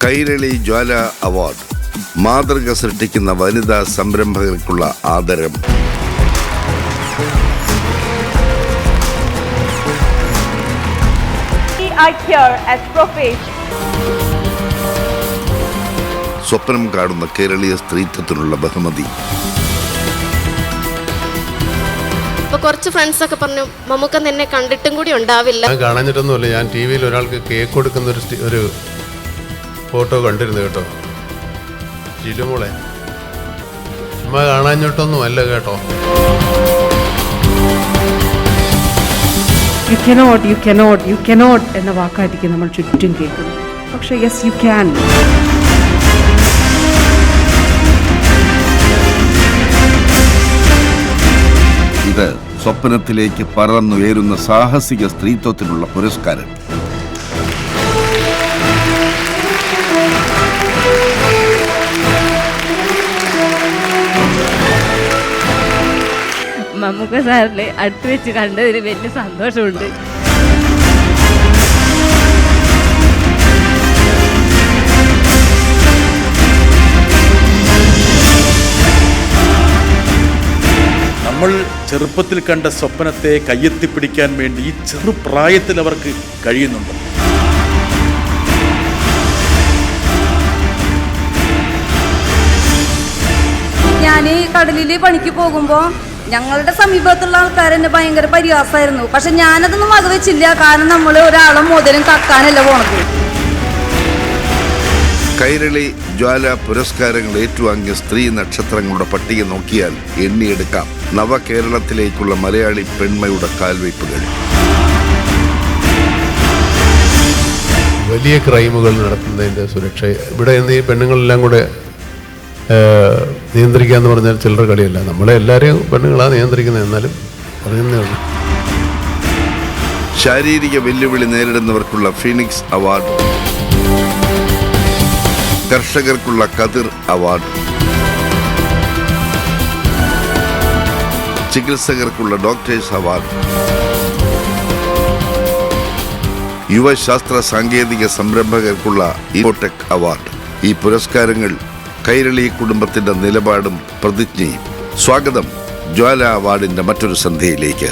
കൈരളി ജ്വാല award മാതൃക സൃഷ്ടിക്കുന്ന വനിതാ സംരംഭകർക്കുള്ള ആദരം. സ്വപ്നം കാണുന്ന കേരളീയ സ്ത്രീത്വത്തിനുള്ള ബഹുമതി. ഇപ്പൊ കുറച്ച് ഫ്രണ്ട്സ് ഒക്കെ പറഞ്ഞു മമ്മൂക്ക നിന്നെ കണ്ടിട്ടും കൂടി ഉണ്ടാവില്ല. ഞാൻ കാണാഞ്ഞിട്ടൊന്നുമില്ല. ഞാൻ ടി വിയിൽ ഒരാൾക്ക് കേക്ക് കൊടുക്കുന്ന ഒരു ഫോട്ടോ കണ്ടിരുന്നു കേട്ടോ. ജിലുമോളെ ചുമ്മാ കാണാഞ്ഞിട്ടൊന്നും അല്ല കേട്ടോ. യു കനോട്ട് എന്ന വാക്കായിരിക്കും നമ്മൾ ചുറ്റും കേൾക്കുന്നത്. പക്ഷേ യെസ് യു ക്യാൻ. ഇത് സ്വപ്നത്തിലേക്ക് പറന്നുയരുന്ന സാഹസിക സ്ത്രീത്വത്തിനുള്ള പുരസ്കാരം. മമ്മൂക്ക സാറിനെ അടുത്ത് വെച്ച് കണ്ടതിൽ വലിയ സന്തോഷമുണ്ട്. നമ്മൾ ചെറുപ്പത്തിൽ കണ്ട സ്വപ്നത്തെ കയ്യെത്തിപ്പിടിക്കാൻ വേണ്ടി ഈ ചെറുപ്രായത്തിൽ അവർക്ക് കഴിയുന്നുണ്ട്. ഞാൻ കടലിൽ പണിക്ക് പോകുമ്പോൾ ഞങ്ങളുടെ സമീപത്തുള്ള ആൾക്കാരെന്നെ ഭയങ്കര പരിഹാസമായിരുന്നു. പക്ഷെ ഞാനതൊന്നും വകവെച്ചില്ല. കാരണം നമ്മൾ ഒരാളും മുതലും കക്കാനല്ല പോണത്. കൈരളി ജ്വാല പുരസ്കാരങ്ങൾ ഏറ്റുവാങ്ങിയ സ്ത്രീ നക്ഷത്രങ്ങളുടെ പട്ടിക നോക്കിയാൽ എണ്ണിയെടുക്കാം നവകേരളത്തിലേക്കുള്ള മലയാളി പെൺമയുടെ കാൽവയ്പ്പുകൾ. വലിയ ക്രൈമുകൾ നടത്തുന്നതിൻ്റെ സുരക്ഷ ഇവിടെ ഈ പെണ്ണുങ്ങളെല്ലാം കൂടെ നിയന്ത്രിക്കുക എന്ന് പറഞ്ഞാൽ ചില്ലറ കളിയല്ല. നമ്മളെ എല്ലാവരെയും പെണ്ണുങ്ങളാണ് നിയന്ത്രിക്കുന്നത്. എന്നാലും പറയുന്നേ ഉള്ളൂ. ശാരീരിക വെല്ലുവിളി നേരിടുന്നവർക്കുള്ള ഫീനിക്സ് അവാർഡ്, കർഷകർക്കുള്ള കതിർ അവാർഡ്, ചികിത്സകർക്കുള്ള ഡോക്ടേഴ്സ് അവാർഡ്, യുവശാസ്ത്ര സാങ്കേതിക സംരംഭകർക്കുള്ള ഇൻഫോടെക് അവാർഡ്. ഈ പുരസ്കാരങ്ങൾ കൈരളി കുടുംബത്തിന്റെ നിലപാടും പ്രതിജ്ഞയും. സ്വാഗതം ജ്വാല അവാർഡിന്റെ മറ്റൊരു സന്ധ്യയിലേക്ക്.